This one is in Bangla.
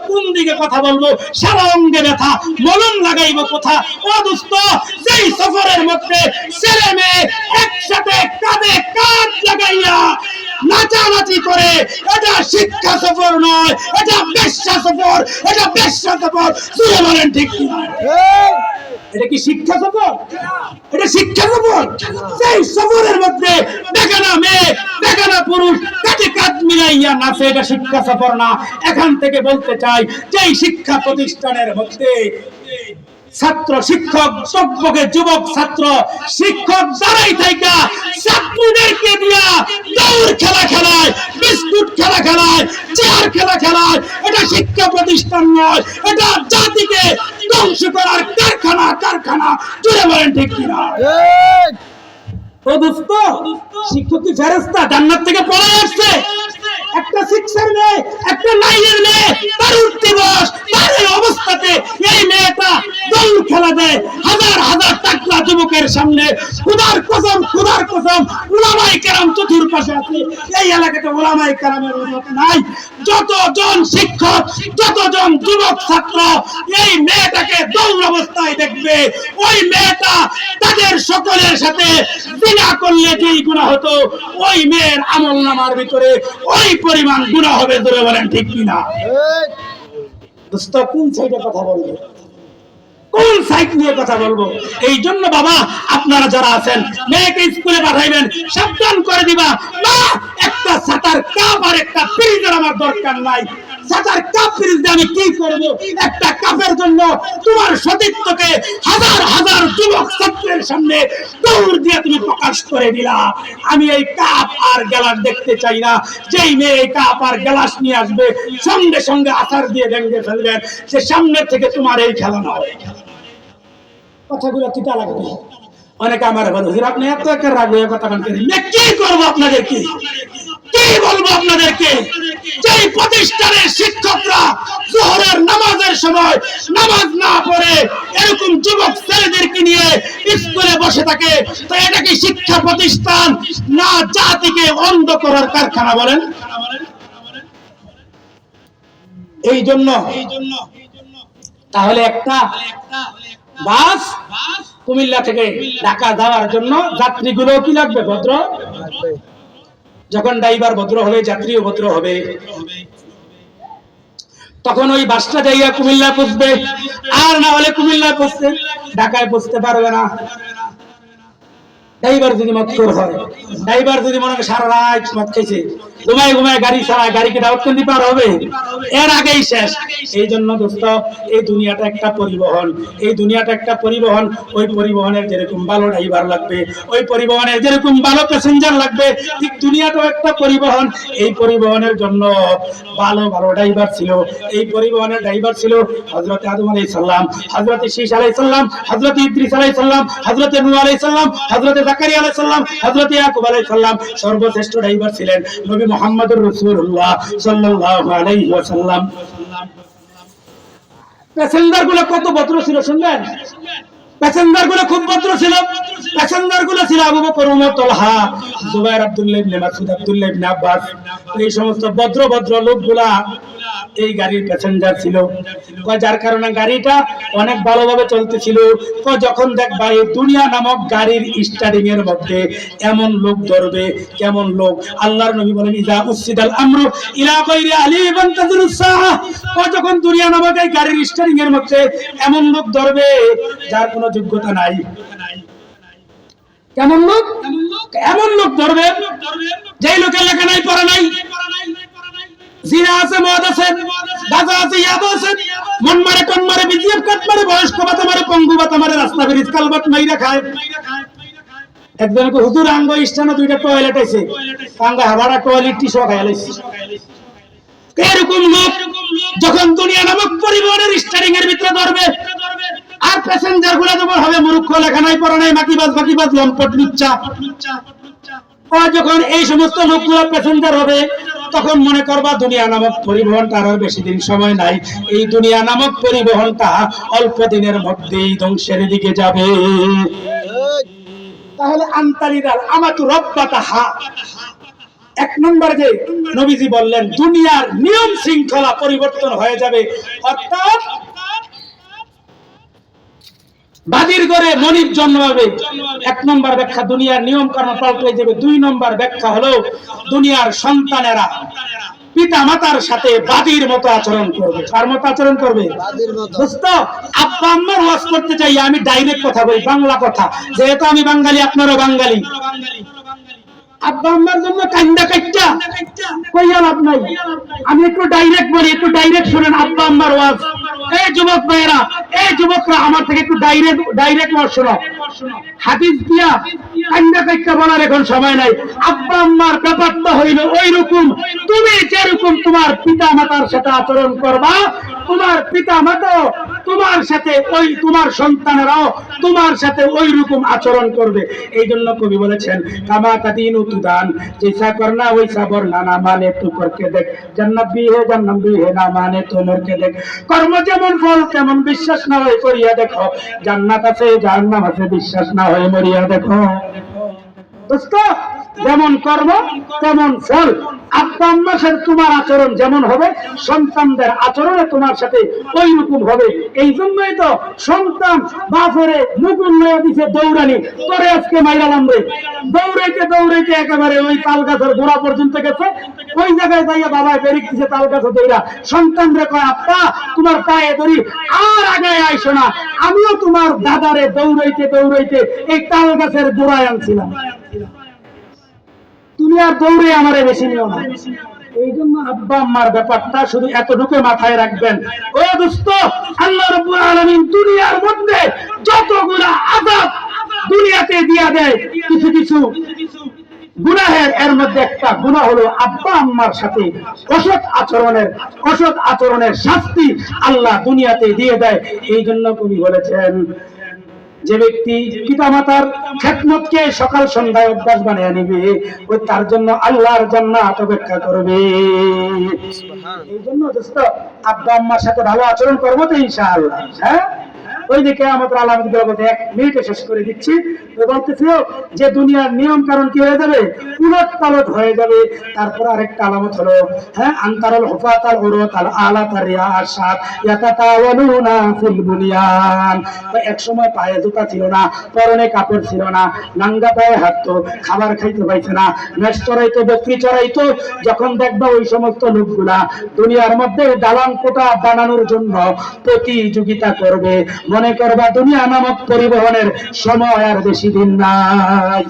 কোন দিকে কথা বলবো, সারা অঙ্গে ব্যথা, মলম লাগাইবো কোথা। ও দোস্ত, যেই সফরের মধ্যে ছেলে মেয়ে একসাথে কাঁধে কাঁধ লাগাইয়া নাচানাচি করে, এটা শিক্ষা সফর নয়, এটা বেশ্যা সফর, এটা বেশ্যা সফর। তুই বলেন ঠিক কি? এটা কি শিক্ষা সফর? এটা শিক্ষা সফর? সেই সফরের মধ্যে বেগানা মেয়ে বেগানা পুরুষ কাঁধে কাঁধ মিলাইয়া নাচে, এটা শিক্ষা সফর না। এখান থেকে বলতে চাই, যেই শিক্ষা প্রতিষ্ঠানের মধ্যে ছাত্র শিক্ষক সভ্যকে যুবক ছাত্র শিক্ষক দাঁড়াই থাইকা ছাত্রদেরকে দিয়া দৌড় খেলা খেলায়, বিস্কুট খেলা খেলায়, চেয়ার খেলা খেলায়, এটা শিক্ষা প্রতিষ্ঠান নয়, এটা জাতিকে ধ্বংস করার কারখানা। কারখানা জুড়ে বলেন ঠিক কিনা? ও দোস্ত, শিক্ষক কি ফেরেশতা জান্নাত থেকে পড়ে আসছে? একটা শিক্ষার মেয়ে, একটা নাইয়ের মেয়ে, তার উঠতি বয়স, তার এই অবস্থাতে এই মেয়েটা দৌড় খেলা দেয় হাজার হাজার টাকলা যুবকের সামনে। খোদার কসম, খোদার কসম, উলামায়ে কেরাম চতুর্পাশে আছে, এই এলাকাতে উলামায়ে কেরামের উন্নত নাই। যতজন শিক্ষক, যতজন যুবক ছাত্র এই মেয়েটাকে দৌড় অবস্থায় দেখবে, ওই মেয়েটা তাদের সকলের সাথে জিনা করলে যেই গুনাহ হতো, ওই মেয়ের আমলনামার ভিতরে ওই পরিমাণ গুনাহ হবে। ধরে বলেন ঠিক কিনা? দোস্ত, কোন সাইডে কথা বলবো, কোন সাইড নিয়ে কথা বলবো? এই জন্য বাবা, আপনারা যারা আছেন মেয়েকে স্কুলে পাঠাইবেন, সাবধান করে দিবা, না একটা ছাতার কাপ আর একটা ফ্রিজের আমার দরকার নাই। ছাতার কাপ ফ্রিজ দিয়ে আমি কি করব? একটা কাপের জন্য তোমার সতীত্বকে হাজার হাজার যুবক ছাত্রের সামনে দৌড় দিয়ে তুমি প্রকাশ করে দিলা। আমি এই কাপ আর গ্লাস দেখতে চাই না। যেই মেয়ে এই কাপ আর গ্লাস নিয়ে আসবে, সঙ্গে সঙ্গে আচার দিয়ে ভেঙে ফেলবেন, সে সামনে থেকে তোমার এই খেলা নয়। কথাগুলো তিতা লাগবে। অনেকে আমার বলে, আপনি এত একটা রাগ হয়ে কথা বলছেন, কি করবো আপনাদেরকে, কি বলবো আপনাদেরকে? যেই প্রতিষ্ঠানের শিক্ষকরা জোহরের নামাজের সময় নামাজ না পড়ে এরকম যুবক ছেলেদেরকে নিয়ে স্কুলে বসে থাকে, তো এটা কি শিক্ষা প্রতিষ্ঠান না জাতিকে অন্ধ করার কারখানা? বলেন। এই জন্য তাহলে একটা বাস কুমিল্লা থেকে ঢাকা যাওয়ার জন্য যাত্রীগুলো কি লাগবে? ভদ্র। যখন ড্রাইভার ভদ্র হবে, যাত্রীও ভদ্র হবে, তখন ওই বাসটা যাইয়া কুমিল্লা পৌঁছবে। আর না হলে কুমিল্লা পৌঁছতে ঢাকায় পৌঁছতে পারবে না। ড্রাইভার যদি মদখোর হয়, ড্রাইভার যদি মনে করে সারা রাত মদ খেয়েছে, ঘুমায় ঘুমায় গাড়ি চালায়, গাড়িকে দাওয়াত কেন্দ্রে পার হবে, এর আগেই শেষ। এই জন্য দোস্ত, এই দুনিয়াটা একটা পরিবহন, এই দুনিয়াটা একটা পরিবহন। ওই পরিবহনের যেরকম ভালো ড্রাইভার লাগবে, ওই পরিবহনের যেরকম ভালো প্যাসেঞ্জার লাগবে, ঠিক দুনিয়াটাও একটা পরিবহন। এই পরিবহনের জন্য ভালো ভালো ড্রাইভার ছিল। এই পরিবহনের ড্রাইভার ছিল হযরত আদম আলাইহিস সালাম, হযরত শীশ আলাইহিস সালাম, হযরত ইদ্রিস আলাইহিস সালাম, হযরত নূহ আলাইহিস সালাম, হযরত জাকারিয়া আলাইহিস সালাম, হযরত ইয়াকুব আলাইহিস সালাম। সর্বশ্রেষ্ঠ ড্রাইভার ছিলেন নবী মুহাম্মদুর রাসূলুল্লাহ সাল্লাল্লাহু আলাইহি ওয়াসাল্লাম। প্যাসেঞ্জার গুলো কত ভদ্র ছিল শুনবেন? প্যাসেঞ্জার গুলো খুব ভদ্র ছিল। প্যাসেঞ্জার গুলো ছিল আবু বকর, ওমর, তালহা, জুবাইর, আব্দুল্লাহ ইবনে মাসউদ, আব্দুল্লাহ ইবনে আব্বাস। এই সমস্ত ভদ্র ভদ্র লোকগুলা এই গাড়ির প্যাসেঞ্জার ছিল। যার কারণে গাড়িটা অনেক ভালোভাবে চলতেছিল। যখন দেখবা এই দুনিয়া নামক গাড়ির স্টার্টিং এর মধ্যে এমন লোক ধরবে, কেমন লোক? আল্লাহর নবী বলেন, ইজা উসিদাল আমরু ইলা গায়রি আহলি ফান্তাযিরুস সাআহ। যখন দুনিয়া নামক এই গাড়ির স্টার্টিং এর মধ্যে এমন লোক ধরবে যার কোনো যোগ্যতা নাই। কেমন লোক? এমন লোক ধরবে যেই লোকের লেখা নাই, পড়া নাই, জিনা আছে, মদ আছে, গাঁজা আছে, ইয়াবা আছে, মন মারে, টন মারে, বিজিএফ কাট মারে, বয়স্ক ভাতা মারে, পঙ্গু ভাতা মারে, রাস্তা ব্রিজ কালবাট মাইরা খায়। একজনকে হুজুর আঙ্গ স্থানে দুইটা টয়লেট আছে, আঙ্গা হাবাড়া টয়লেট টিস্যু খাইয়া লাইছে। এরকম লোক যখন দুনিয়া নামক পরিবহনের স্টারিং এর ভিতরে ধরবে, আর প্যাসেঞ্জার গুলা যখন হবে মূর্খ, লেখা নাই, পড়া নাই, মাকিবাজ লম্পট লুচ্চা। যখন এই সমস্ত লোকগুলো প্যাসেঞ্জার হবে, তখন মনে করবা দুনিয়া নামক পরিবহনটা আর বেশি দিন সময় নাই। এই দুনিয়া নামক পরিবহনটা অল্প দিনের মধ্যেই ধ্বংসের দিকে যাবে। তাহলে আন্তারিদাল আমাতু রব্বাতাহা, এক নম্বর যে নবীজি বললেন দুনিয়ার নিয়ম শৃঙ্খলা পরিবর্তন হয়ে যাবে, অর্থাৎ বাদির ঘরে মনিব জন্মাবে। এক নম্বর ব্যাখ্যা দুনিয়ার নিয়ম কানুন পাল্টে যাবে। দুই নম্বর ব্যাখ্যা হলো দুনিয়ার সন্তানেরা পিতা মাতার সাথে বাদির মতো আচরণ করবে। কার মতো আচরণ করবে? দোস্ত, আব্বা আম্মার ওয়াজ করতে চাই আমি ডাইরেক্ট কথা বলি, বাংলা কথা, যেহেতু আমি বাঙালি আপনারও বাঙালি। আব্বা আম্মার জন্য কান্দা কাইটা কইয়া লাভ নাই। আমি একটু ডাইরেক্ট বলি, একটু ডাইরেক্ট শুনেন আব্বা আম্মার ওয়াজ। এই যুবক ভাইয়েরা, এই যুবকরা আমার থেকে একটু ডাইরেক্ট ওয়াজ শোনো। হাদিস দিয়া কান্দা কাইটা বলার এখন সময় নাই। আব্বা আম্মার ব্যাপারটা হইল ওই রকম, তুমি যেরকম তোমার পিতা মাতার সাথে আচরণ করবা, তোমার পিতা মাতা তোমার সাথে ওই, তোমার সন্তানেরাও তোমার সাথে ওই রকম আচরণ করবে। এই জন্য কবি বলেছেন কামা কাদিন উতুদান, जैसा करना वैसा वरना ना माने तू करके देख, जन्नत भी है जन्नत भी है ना माने तो मर के देख, কর্ম যেমন ফল তেমন বিশ্বাস না হয় করিয়া দেখো, জান্নাত আছে জাহান্নাম আছে বিশ্বাস না হয় মরিয়া দেখো। দোস্ত, যেমন কর্ম তেমন ফল। আব্বা আম্মার সাথে তোমার আচরণ যেমন হবে, সন্তানদের আচরণে তোমার সাথে ওই রকম হবে। এই জন্যই তো সন্তান বাপরে মুকুল লয়ে দিছে দৌড়ানি, তোরে আজকে মাইরালাম রে, দৌড়াইতে দৌড়াইতে একেবারে ওই তাল গাছের গোড়া পর্যন্ত গেছে। ওই জায়গায় যাইয়া বাবা বেরিক দিছে তাল গাছে দৌড়া। সন্তানরে কয় আব্বা তোমার পায়ে ধরি আর আগে আইসো না, আমিও তোমার দাদারে দৌড়াইতে দৌড়াইতে এই তাল গাছের গোড়ায় আনছিলাম, তুমি আর দৌড়ে আমারে বেশি নিও না। এই জন্য আব্বা আম্মার ব্যাপারটা শুধু এতটুকু মাথায় রাখবেন। ও দোস্ত, আল্লাহ রাব্বুল আলামিন দুনিয়ার মধ্যে যতগুলো আযাব দুনিয়াতে দিয়া দেয়, কিছু কিছু গুনাহের এর মধ্যে একটা গুনাহ হলো আব্বা আম্মার সাথে অসৎ আচরণের শাস্তি আল্লাহ দুনিয়াতে দিয়ে দেয়। এই জন্য কবি বলেছেন যে ব্যক্তি পিতামাতার খেদমতকে সকাল সন্ধ্যায় অভ্যাস বানিয়ে নিবে, ওই তার জন্য আল্লাহর জান্নাত অপেক্ষা করবে। এই জন্য দোস্ত আব্বা আম্মার সাথে ভালো আচরণ করবো তো ইনশাআল্লাহ। হ্যাঁ, ওই দিকে আমাদের আলামত বলতে 1 মিনিটে শেষ করে দিচ্ছি। বলতেছিল যে দুনিয়ার নিয়ম কারণ কি হয়ে যাবে, উলট পালট হয়ে যাবে। তারপর আরেকটা আলামত হলো হ্যাঁ আনতারাল হুফাতাল উরাতাল আলাতার রিয়াসাত ইয়াতাতাওয়ালুনা ফিল বুনিয়ান। এক সময় পায়ে জুতা ছিল না, পরনে কাপড় ছিল না, নাঙ্গা পায়ে হাঁটতো, খাবার খাইতে পাইছে না, মেষ চড়াইতো, বকরি চড়াইতো। যখন দেখবা ওই সমস্ত লোকগুলা দুনিয়ার মধ্যে দালান কোঠা বানানোর জন্য প্রতিযোগিতা করবে, মনে করবা দুনিয়া নামক পরিবহনের সময় আর বেশি দিন নাই।